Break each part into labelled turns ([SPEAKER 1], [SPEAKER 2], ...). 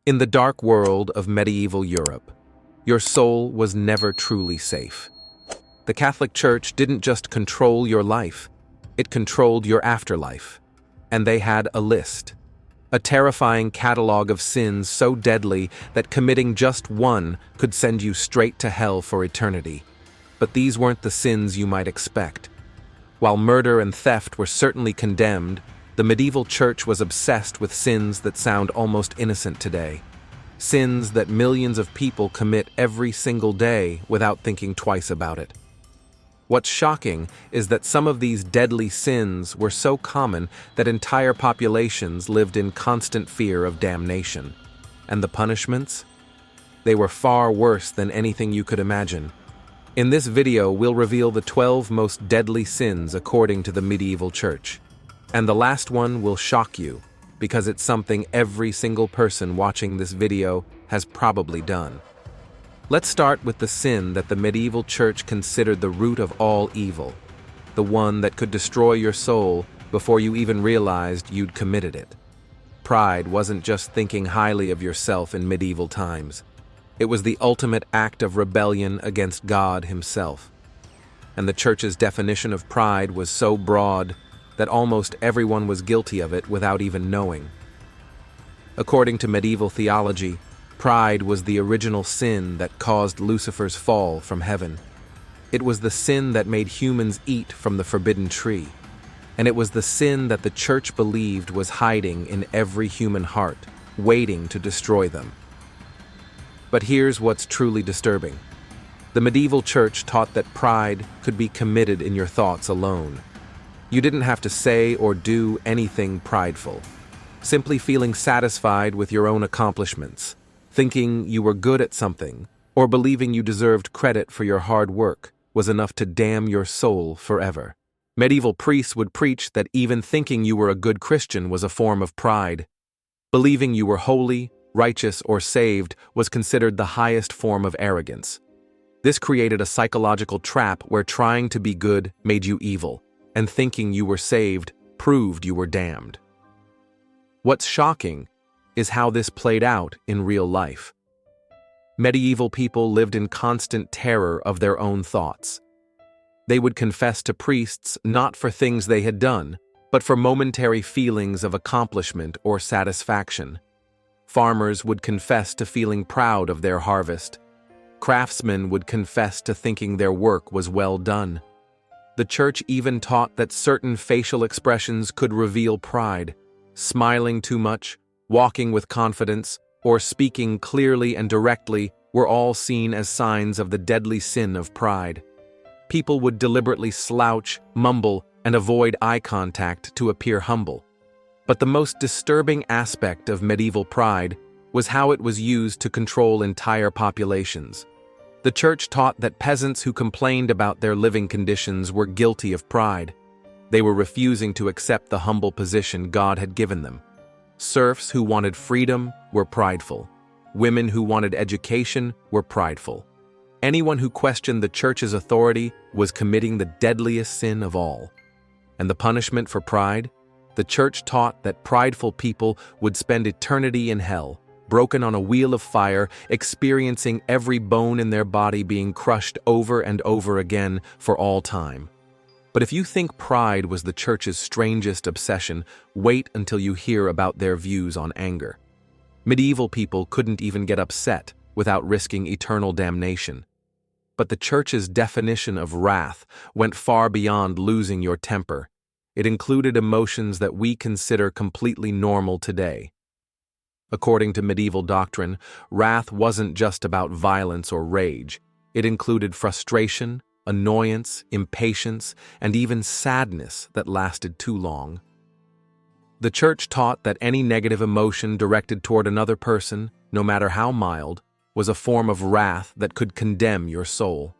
[SPEAKER 1] In the dark world of medieval Europe, your soul was never truly safe. The Catholic Church didn't just control your life, it controlled your afterlife. And they had a list. A terrifying catalog of sins so deadly that committing just one could send you straight to hell for eternity. But these weren't the sins you might expect. While murder and theft were certainly condemned, the medieval church was obsessed with sins that sound almost innocent today. Sins that millions of people commit every single day without thinking twice about it. What's shocking is that some of these deadly sins were so common that entire populations lived in constant fear of damnation. And the punishments? They were far worse than anything you could imagine. In this video, we'll reveal the 12 most deadly sins according to the medieval church. And the last one will shock you, because it's something every single person watching this video has probably done. Let's start with the sin that the medieval church considered the root of all evil, the one that could destroy your soul before you even realized you'd committed it. Pride wasn't just thinking highly of yourself in medieval times. It was the ultimate act of rebellion against God himself. And the church's definition of pride was so broad that almost everyone was guilty of it without even knowing. According to medieval theology, pride was the original sin that caused Lucifer's fall from heaven. It was the sin that made humans eat from the forbidden tree. And it was the sin that the church believed was hiding in every human heart, waiting to destroy them. But here's what's truly disturbing. The medieval church taught that pride could be committed in your thoughts alone. You didn't have to say or do anything prideful. Simply feeling satisfied with your own accomplishments, thinking you were good at something, or believing you deserved credit for your hard work was enough to damn your soul forever. Medieval priests would preach that even thinking you were a good Christian was a form of pride. Believing you were holy, righteous, or saved was considered the highest form of arrogance. This created a psychological trap where trying to be good made you evil, and thinking you were saved proved you were damned. What's shocking is how this played out in real life. Medieval people lived in constant terror of their own thoughts. They would confess to priests not for things they had done, but for momentary feelings of accomplishment or satisfaction. Farmers would confess to feeling proud of their harvest. Craftsmen would confess to thinking their work was well done. The church even taught that certain facial expressions could reveal pride. Smiling too much, walking with confidence, or speaking clearly and directly were all seen as signs of the deadly sin of pride. People would deliberately slouch, mumble, and avoid eye contact to appear humble. But the most disturbing aspect of medieval pride was how it was used to control entire populations. The church taught that peasants who complained about their living conditions were guilty of pride. They were refusing to accept the humble position God had given them. Serfs who wanted freedom were prideful. Women who wanted education were prideful. Anyone who questioned the church's authority was committing the deadliest sin of all. And the punishment for pride? The church taught that prideful people would spend eternity in hell, broken on a wheel of fire, experiencing every bone in their body being crushed over and over again for all time. But if you think pride was the church's strangest obsession, wait until you hear about their views on anger. Medieval people couldn't even get upset without risking eternal damnation. But the church's definition of wrath went far beyond losing your temper. It included emotions that we consider completely normal today. According to medieval doctrine, wrath wasn't just about violence or rage. It included frustration, annoyance, impatience, and even sadness that lasted too long. The church taught that any negative emotion directed toward another person, no matter how mild, was a form of wrath that could condemn your soul.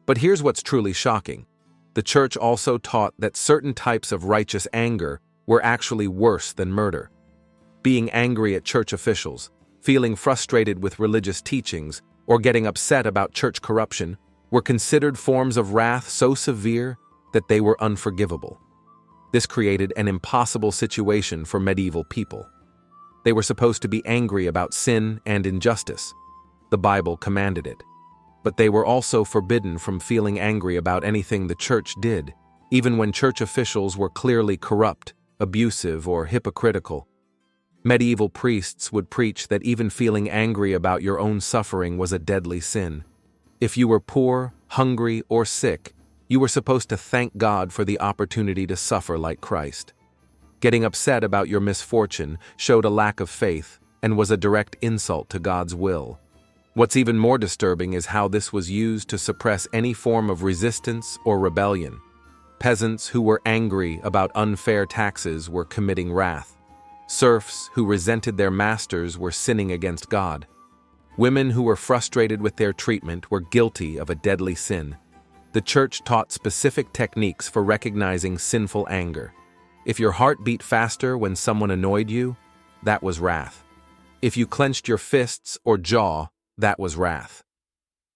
[SPEAKER 1] But here's what's truly shocking. The church also taught that certain types of righteous anger were actually worse than murder. Being angry at church officials, feeling frustrated with religious teachings, or getting upset about church corruption were considered forms of wrath so severe that they were unforgivable. This created an impossible situation for medieval people. They were supposed to be angry about sin and injustice. The Bible commanded it. But they were also forbidden from feeling angry about anything the church did, even when church officials were clearly corrupt, abusive, or hypocritical. Medieval priests would preach that even feeling angry about your own suffering was a deadly sin. If you were poor, hungry, or sick, you were supposed to thank God for the opportunity to suffer like Christ. Getting upset about your misfortune showed a lack of faith and was a direct insult to God's will. What's even more disturbing is how this was used to suppress any form of resistance or rebellion. Peasants who were angry about unfair taxes were committing wrath. Serfs who resented their masters were sinning against God. Women who were frustrated with their treatment were guilty of a deadly sin. The church taught specific techniques for recognizing sinful anger. If your heart beat faster when someone annoyed you, that was wrath. If you clenched your fists or jaw, that was wrath.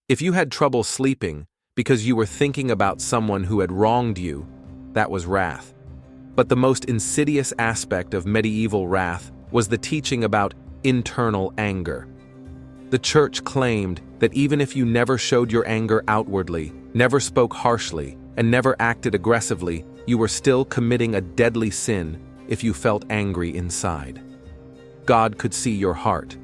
[SPEAKER 1] If you had trouble sleeping because you were thinking about someone who had wronged you, that was wrath. But the most insidious aspect of medieval wrath was the teaching about internal anger. The church claimed that even if you never showed your anger outwardly, never spoke harshly, and never acted aggressively, you were still committing a deadly sin if you felt angry inside. God could see your heart,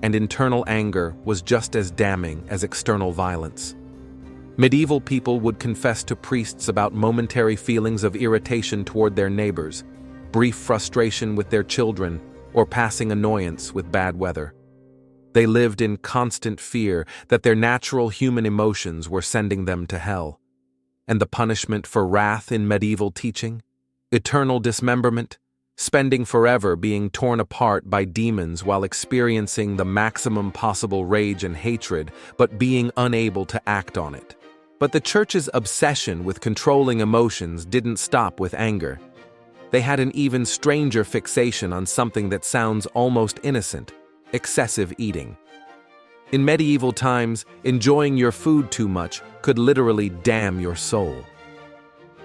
[SPEAKER 1] and internal anger was just as damning as external violence. Medieval people would confess to priests about momentary feelings of irritation toward their neighbors, brief frustration with their children, or passing annoyance with bad weather. They lived in constant fear that their natural human emotions were sending them to hell. And the punishment for wrath in medieval teaching? Eternal dismemberment, spending forever being torn apart by demons while experiencing the maximum possible rage and hatred, but being unable to act on it. But the church's obsession with controlling emotions didn't stop with anger. They had an even stranger fixation on something that sounds almost innocent: excessive eating. In medieval times, enjoying your food too much could literally damn your soul.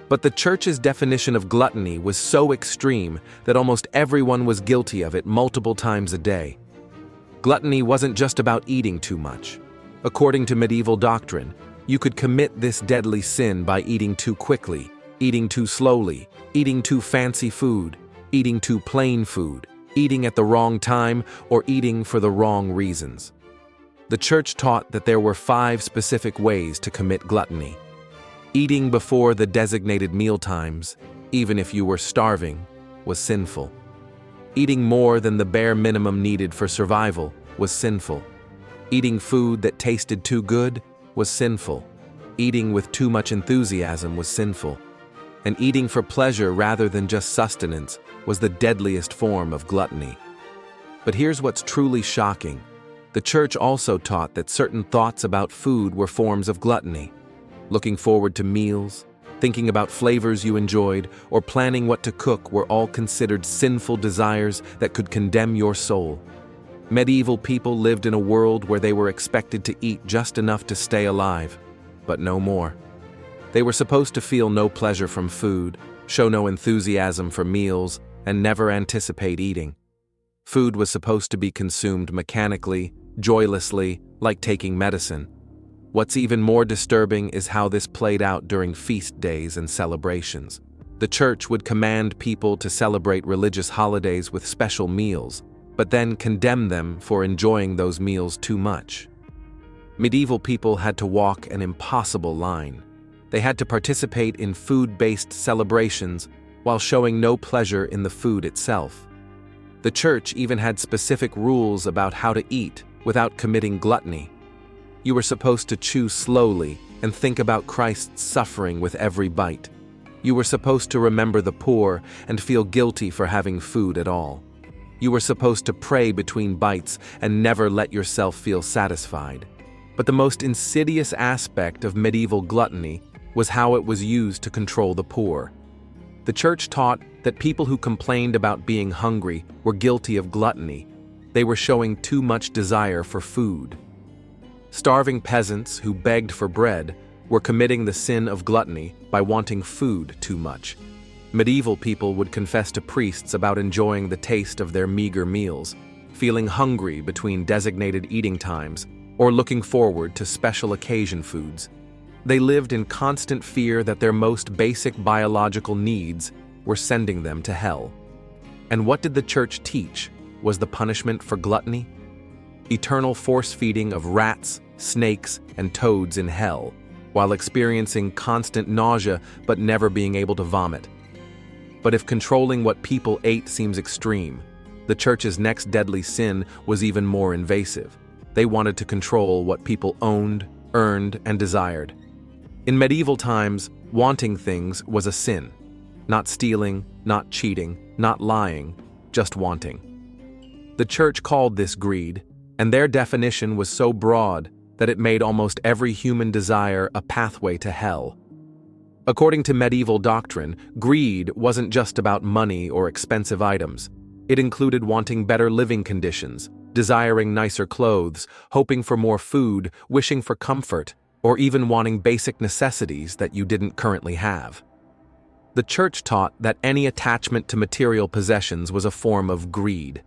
[SPEAKER 1] But the church's definition of gluttony was so extreme that almost everyone was guilty of it multiple times a day. Gluttony wasn't just about eating too much. According to medieval doctrine, you could commit this deadly sin by eating too quickly, eating too slowly, eating too fancy food, eating too plain food, eating at the wrong time, or eating for the wrong reasons. The church taught that there were 5 specific ways to commit gluttony. Eating before the designated mealtimes, even if you were starving, was sinful. Eating more than the bare minimum needed for survival was sinful. Eating food that tasted too good was sinful. Eating with too much enthusiasm was sinful. And eating for pleasure rather than just sustenance was the deadliest form of gluttony. But here's what's truly shocking. The church also taught that certain thoughts about food were forms of gluttony. Looking forward to meals, thinking about flavors you enjoyed, or planning what to cook were all considered sinful desires that could condemn your soul. Medieval people lived in a world where they were expected to eat just enough to stay alive, but no more. They were supposed to feel no pleasure from food, show no enthusiasm for meals, and never anticipate eating. Food was supposed to be consumed mechanically, joylessly, like taking medicine. What's even more disturbing is how this played out during feast days and celebrations. The church would command people to celebrate religious holidays with special meals, but then condemn them for enjoying those meals too much. Medieval people had to walk an impossible line. They had to participate in food-based celebrations while showing no pleasure in the food itself. The church even had specific rules about how to eat without committing gluttony. You were supposed to chew slowly and think about Christ's suffering with every bite. You were supposed to remember the poor and feel guilty for having food at all. You were supposed to pray between bites and never let yourself feel satisfied. But the most insidious aspect of medieval gluttony was how it was used to control the poor. The church taught that people who complained about being hungry were guilty of gluttony. They were showing too much desire for food. Starving peasants who begged for bread were committing the sin of gluttony by wanting food too much. Medieval people would confess to priests about enjoying the taste of their meager meals, feeling hungry between designated eating times, or looking forward to special occasion foods. They lived in constant fear that their most basic biological needs were sending them to hell. And what did the church teach was the punishment for gluttony? Eternal force-feeding of rats, snakes, and toads in hell, while experiencing constant nausea but never being able to vomit. But if controlling what people ate seems extreme, the church's next deadly sin was even more invasive. They wanted to control what people owned, earned, and desired. In medieval times, wanting things was a sin. Not stealing, not cheating, not lying, just wanting. The church called this greed, and their definition was so broad that it made almost every human desire a pathway to hell. According to medieval doctrine, greed wasn't just about money or expensive items. It included wanting better living conditions, desiring nicer clothes, hoping for more food, wishing for comfort, or even wanting basic necessities that you didn't currently have. The church taught that any attachment to material possessions was a form of greed.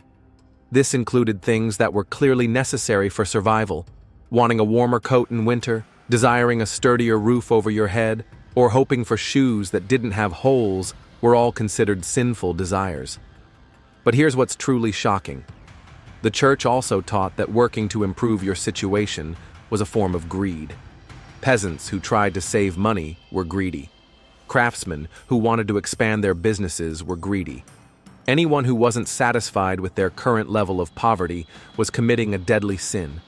[SPEAKER 1] This included things that were clearly necessary for survival, wanting a warmer coat in winter, desiring a sturdier roof over your head, or hoping for shoes that didn't have holes were all considered sinful desires. But here's what's truly shocking. The church also taught that working to improve your situation was a form of greed. Peasants who tried to save money were greedy. Craftsmen who wanted to expand their businesses were greedy. Anyone who wasn't satisfied with their current level of poverty was committing a deadly sin.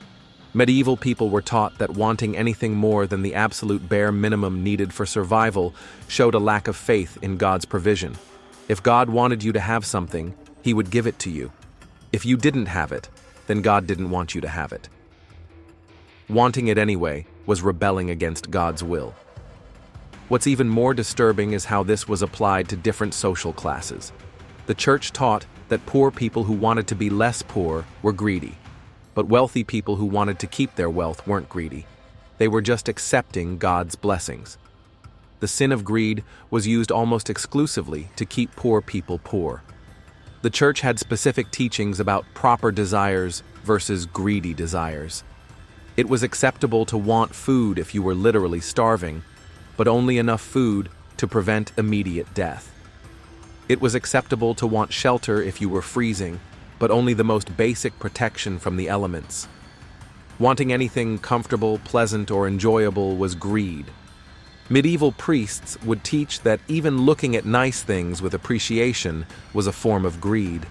[SPEAKER 1] Medieval people were taught that wanting anything more than the absolute bare minimum needed for survival showed a lack of faith in God's provision. If God wanted you to have something, He would give it to you. If you didn't have it, then God didn't want you to have it. Wanting it anyway was rebelling against God's will. What's even more disturbing is how this was applied to different social classes. The church taught that poor people who wanted to be less poor were greedy, but wealthy people who wanted to keep their wealth weren't greedy. They were just accepting God's blessings. The sin of greed was used almost exclusively to keep poor people poor. The church had specific teachings about proper desires versus greedy desires. It was acceptable to want food if you were literally starving, but only enough food to prevent immediate death. It was acceptable to want shelter if you were freezing, but only the most basic protection from the elements. Wanting anything comfortable, pleasant, or enjoyable was greed. Medieval priests would teach that even looking at nice things with appreciation was a form of greed.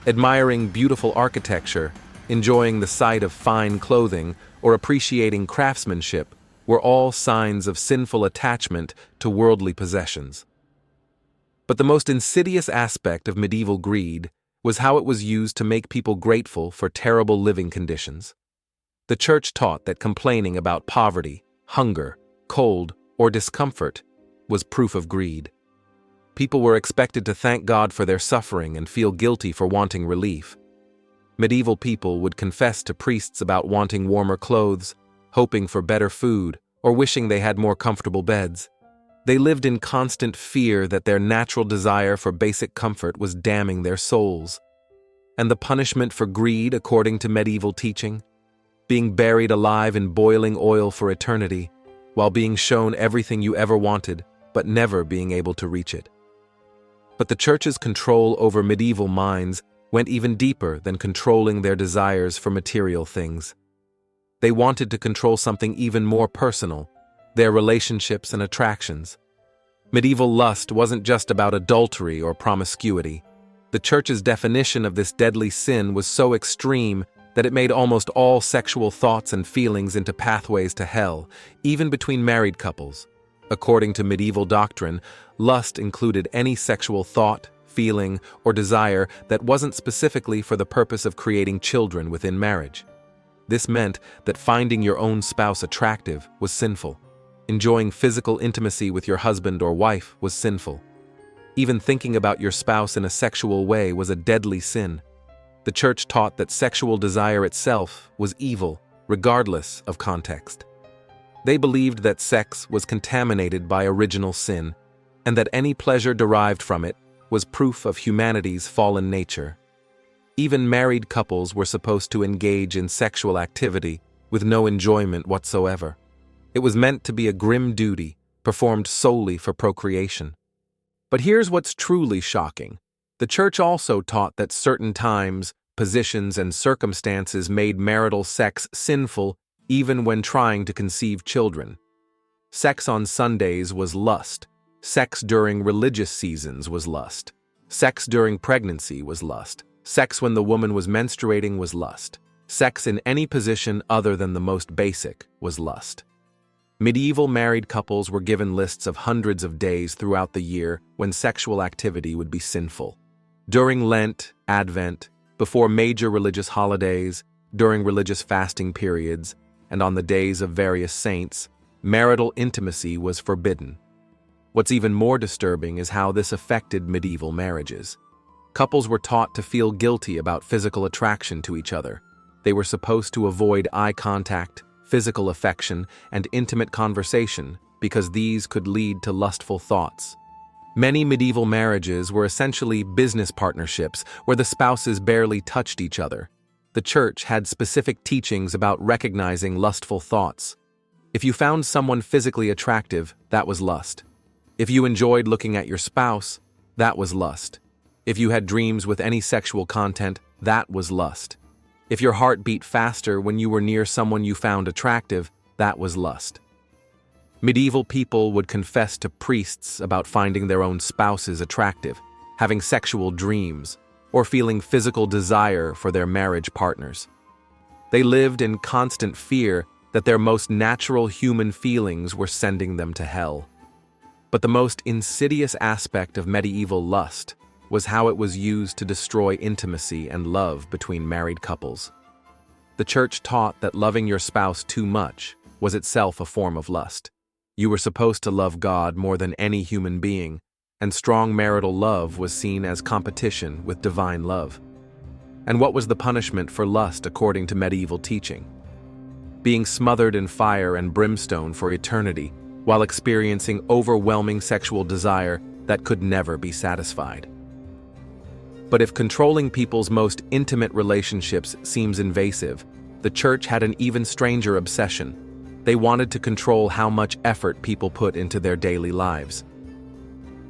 [SPEAKER 1] Admiring beautiful architecture, enjoying the sight of fine clothing, or appreciating craftsmanship were all signs of sinful attachment to worldly possessions. But the most insidious aspect of medieval greed was how it was used to make people grateful for terrible living conditions. The church taught that complaining about poverty, hunger, cold, or discomfort was proof of greed. People were expected to thank God for their suffering and feel guilty for wanting relief. Medieval people would confess to priests about wanting warmer clothes, hoping for better food, or wishing they had more comfortable beds. They lived in constant fear that their natural desire for basic comfort was damning their souls. And the punishment for greed, according to medieval teaching? Being buried alive in boiling oil for eternity, while being shown everything you ever wanted, but never being able to reach it. But the church's control over medieval minds went even deeper than controlling their desires for material things. They wanted to control something even more personal, their relationships and attractions. Medieval lust wasn't just about adultery or promiscuity. The church's definition of this deadly sin was so extreme that it made almost all sexual thoughts and feelings into pathways to hell, even between married couples. According to medieval doctrine, lust included any sexual thought, feeling, or desire that wasn't specifically for the purpose of creating children within marriage. This meant that finding your own spouse attractive was sinful. Enjoying physical intimacy with your husband or wife was sinful. Even thinking about your spouse in a sexual way was a deadly sin. The church taught that sexual desire itself was evil, regardless of context. They believed that sex was contaminated by original sin, and that any pleasure derived from it was proof of humanity's fallen nature. Even married couples were supposed to engage in sexual activity with no enjoyment whatsoever. It was meant to be a grim duty, performed solely for procreation. But here's what's truly shocking. The church also taught that certain times, positions, and circumstances made marital sex sinful even when trying to conceive children. Sex on Sundays was lust. Sex during religious seasons was lust. Sex during pregnancy was lust. Sex when the woman was menstruating was lust. Sex in any position other than the most basic was lust. Medieval married couples were given lists of hundreds of days throughout the year when sexual activity would be sinful. During Lent, Advent, before major religious holidays, during religious fasting periods, and on the days of various saints, marital intimacy was forbidden. What's even more disturbing is how this affected medieval marriages. Couples were taught to feel guilty about physical attraction to each other. They were supposed to avoid eye contact, physical affection, and intimate conversation because these could lead to lustful thoughts. Many medieval marriages were essentially business partnerships where the spouses barely touched each other. The church had specific teachings about recognizing lustful thoughts. If you found someone physically attractive, that was lust. If you enjoyed looking at your spouse, that was lust. If you had dreams with any sexual content, that was lust. If your heart beat faster when you were near someone you found attractive, that was lust. Medieval people would confess to priests about finding their own spouses attractive, having sexual dreams, or feeling physical desire for their marriage partners. They lived in constant fear that their most natural human feelings were sending them to hell. But the most insidious aspect of medieval lust was how it was used to destroy intimacy and love between married couples. The church taught that loving your spouse too much was itself a form of lust. You were supposed to love God more than any human being, and strong marital love was seen as competition with divine love. And what was the punishment for lust according to medieval teaching? Being smothered in fire and brimstone for eternity while experiencing overwhelming sexual desire that could never be satisfied. But if controlling people's most intimate relationships seems invasive, the church had an even stranger obsession. They wanted to control how much effort people put into their daily lives.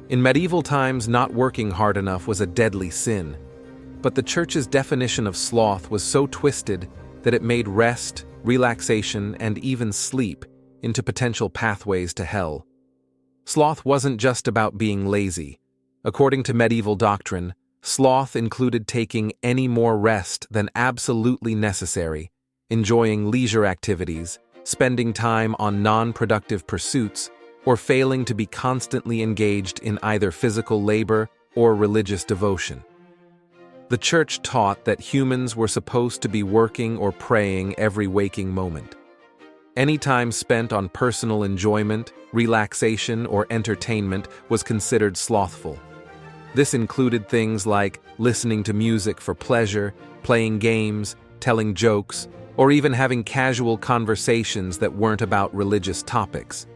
[SPEAKER 1] In medieval times, not working hard enough was a deadly sin, but the church's definition of sloth was so twisted that it made rest, relaxation, and even sleep into potential pathways to hell. Sloth wasn't just about being lazy. According to medieval doctrine, sloth included taking any more rest than absolutely necessary, enjoying leisure activities, spending time on non-productive pursuits, or failing to be constantly engaged in either physical labor or religious devotion. The church taught that humans were supposed to be working or praying every waking moment. Any time spent on personal enjoyment, relaxation, or entertainment was considered slothful. This included things like listening to music for pleasure, playing games, telling jokes, or even having casual conversations that weren't about religious topics.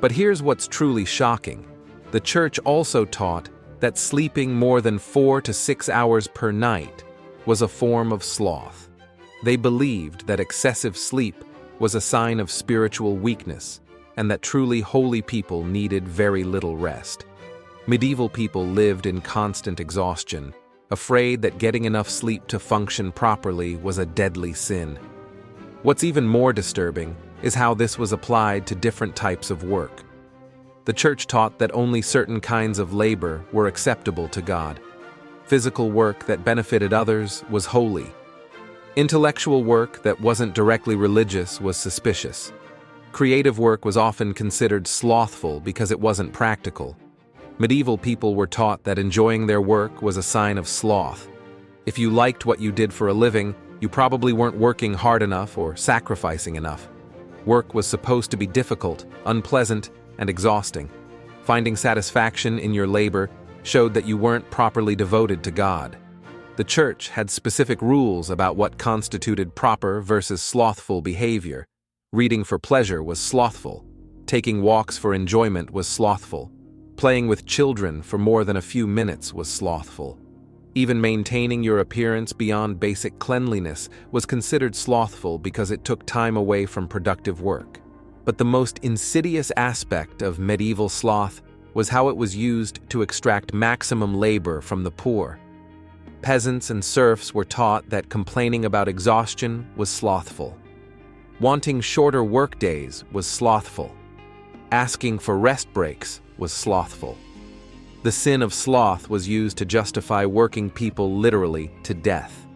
[SPEAKER 1] But here's what's truly shocking. The church also taught that sleeping more than 4 to 6 hours per night was a form of sloth. They believed that excessive sleep was a sign of spiritual weakness and that truly holy people needed very little rest. Medieval people lived in constant exhaustion, afraid that getting enough sleep to function properly was a deadly sin. What's even more disturbing is how this was applied to different types of work. The church taught that only certain kinds of labor were acceptable to God. Physical work that benefited others was holy. Intellectual work that wasn't directly religious was suspicious. Creative work was often considered slothful because it wasn't practical. Medieval people were taught that enjoying their work was a sign of sloth. If you liked what you did for a living, you probably weren't working hard enough or sacrificing enough. Work was supposed to be difficult, unpleasant, and exhausting. Finding satisfaction in your labor showed that you weren't properly devoted to God. The church had specific rules about what constituted proper versus slothful behavior. Reading for pleasure was slothful. Taking walks for enjoyment was slothful. Playing with children for more than a few minutes was slothful. Even maintaining your appearance beyond basic cleanliness was considered slothful because it took time away from productive work. But the most insidious aspect of medieval sloth was how it was used to extract maximum labor from the poor. Peasants and serfs were taught that complaining about exhaustion was slothful. Wanting shorter work days was slothful. Asking for rest breaks was slothful. The sin of sloth was used to justify working people literally to death.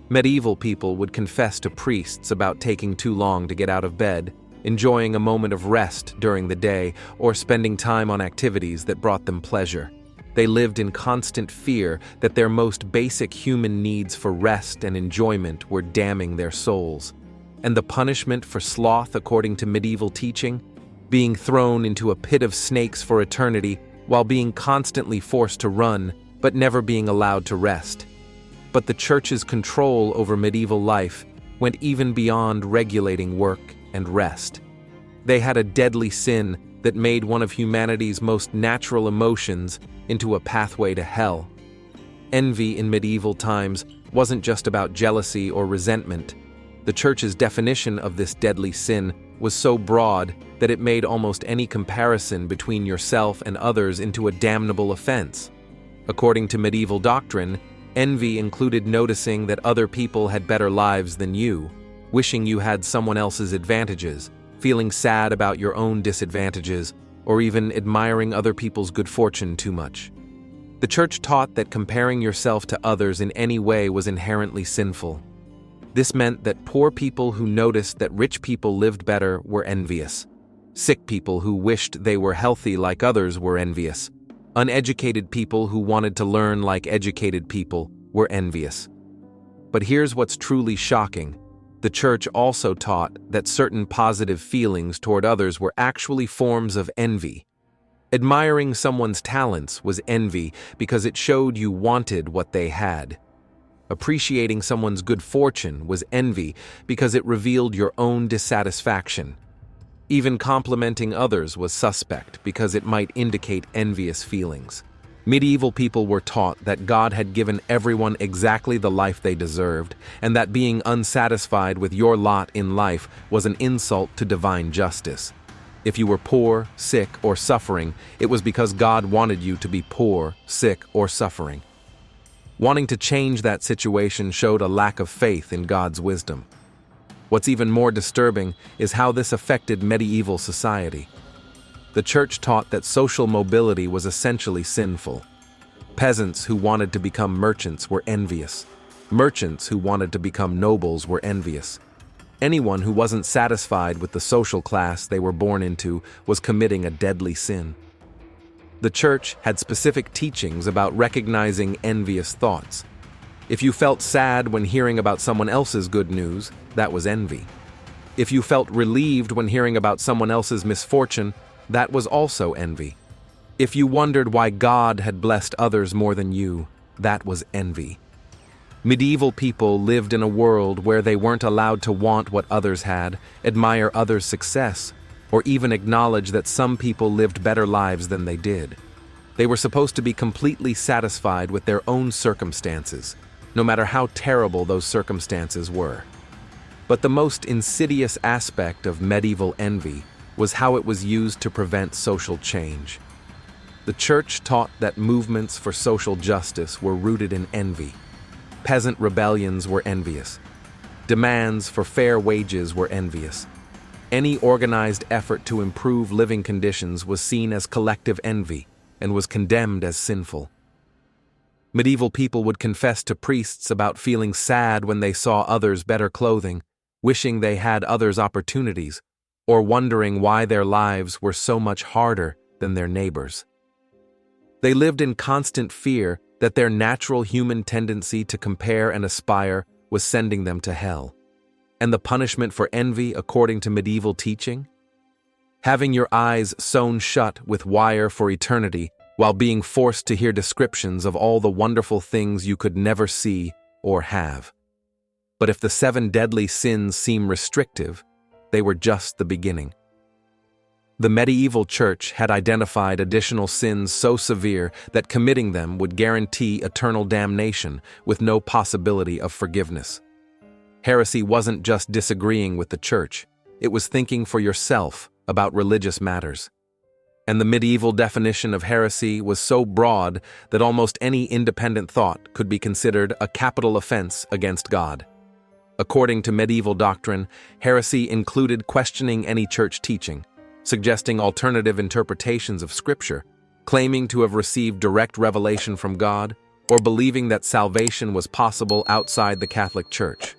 [SPEAKER 1] Medieval people would confess to priests about taking too long to get out of bed, enjoying a moment of rest during the day, or spending time on activities that brought them pleasure. They lived in constant fear that their most basic human needs for rest and enjoyment were damning their souls. And the punishment for sloth, according to medieval teaching, being thrown into a pit of snakes for eternity while being constantly forced to run, but never being allowed to rest. But the Church's control over medieval life went even beyond regulating work and rest. They had a deadly sin that made one of humanity's most natural emotions into a pathway to hell. Envy in medieval times wasn't just about jealousy or resentment. The Church's definition of this deadly sin was so broad that it made almost any comparison between yourself and others into a damnable offense. According to medieval doctrine, envy included noticing that other people had better lives than you, wishing you had someone else's advantages, feeling sad about your own disadvantages, or even admiring other people's good fortune too much. The Church taught that comparing yourself to others in any way was inherently sinful. This meant that poor people who noticed that rich people lived better were envious. Sick people who wished they were healthy like others were envious. Uneducated people who wanted to learn like educated people were envious. But here's what's truly shocking. The Church also taught that certain positive feelings toward others were actually forms of envy. Admiring someone's talents was envy because it showed you wanted what they had. Appreciating someone's good fortune was envy because it revealed your own dissatisfaction. Even complimenting others was suspect because it might indicate envious feelings. Medieval people were taught that God had given everyone exactly the life they deserved, and that being unsatisfied with your lot in life was an insult to divine justice. If you were poor, sick, or suffering, it was because God wanted you to be poor, sick, or suffering. Wanting to change that situation showed a lack of faith in God's wisdom. What's even more disturbing is how this affected medieval society. The Church taught that social mobility was essentially sinful. Peasants who wanted to become merchants were envious. Merchants who wanted to become nobles were envious. Anyone who wasn't satisfied with the social class they were born into was committing a deadly sin. The Church had specific teachings about recognizing envious thoughts. If you felt sad when hearing about someone else's good news, that was envy. If you felt relieved when hearing about someone else's misfortune, that was also envy. If you wondered why God had blessed others more than you, that was envy. Medieval people lived in a world where they weren't allowed to want what others had, admire others' success, or even acknowledge that some people lived better lives than they did. They were supposed to be completely satisfied with their own circumstances, no matter how terrible those circumstances were. But the most insidious aspect of medieval envy was how it was used to prevent social change. The Church taught that movements for social justice were rooted in envy. Peasant rebellions were envious. Demands for fair wages were envious. Any organized effort to improve living conditions was seen as collective envy and was condemned as sinful. Medieval people would confess to priests about feeling sad when they saw others better clothing, wishing they had others' opportunities, or wondering why their lives were so much harder than their neighbors. They lived in constant fear that their natural human tendency to compare and aspire was sending them to hell. And the punishment for envy, according to medieval teaching? Having your eyes sewn shut with wire for eternity while being forced to hear descriptions of all the wonderful things you could never see or have. But if the 7 deadly sins seem restrictive, they were just the beginning. The medieval church had identified additional sins so severe that committing them would guarantee eternal damnation with no possibility of forgiveness. Heresy wasn't just disagreeing with the church, it was thinking for yourself about religious matters. And the medieval definition of heresy was so broad that almost any independent thought could be considered a capital offense against God. According to medieval doctrine, heresy included questioning any church teaching, suggesting alternative interpretations of Scripture, claiming to have received direct revelation from God, or believing that salvation was possible outside the Catholic Church.